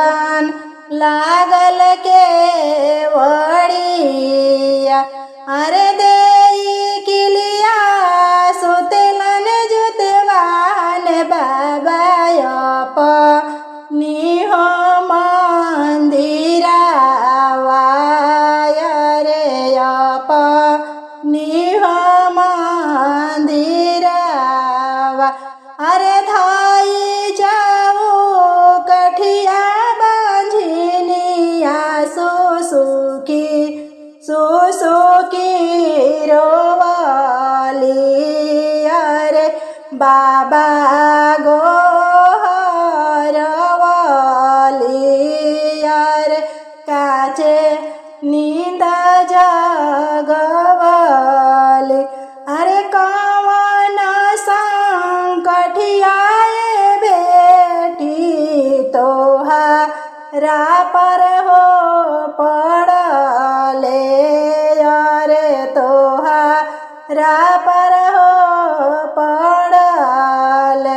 झूलन लागल के वड़िया। अरे देई किलिया सुतलन जुतवान बाबा निहो मंदिरावा। रे निहो मंदिरावा। अरे धाई जाओ कठिया बांझिनिया सुसुकी रोवाली। अरे बाबा गोहरवाली। अरे काचे नींद जगवाली। अरे कवन संकठियाए बेटी तोहरा पर हो पड़ले। अरे तोहरा पर हो पड़ले।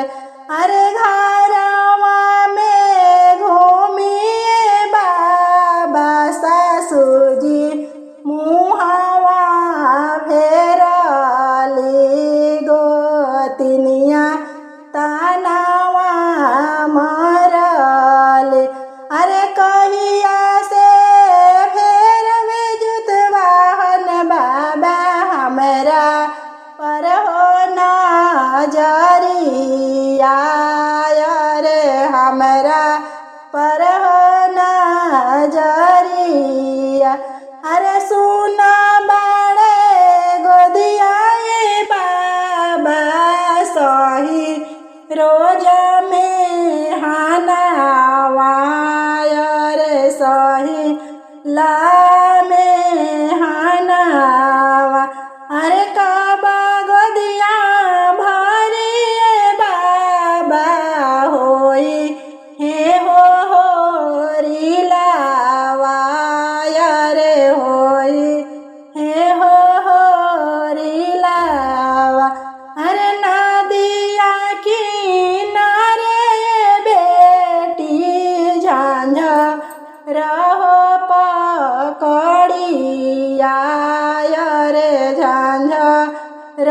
अरे घरवा में घूमिए बाबा सासुजी मुहावा फेरली। गोतिनिया तानावा मरली। अरे कहिया से फेरवे जुतवाहन बाबा हमरा पर हो नजरिया। अरे हमरा पर हो नजरिया। अरे सुना बाड़े गोदिया बाबा सही रोज में हनावा। अरे सही ला में हनावा। अरे काबा गोदिया भरिए बाबा होई हे हो रिलावा। अरे होई हे हो रिलावा। अरे नदिया किनारे बेटी झांझर हो पकड़िया। अरे झांझर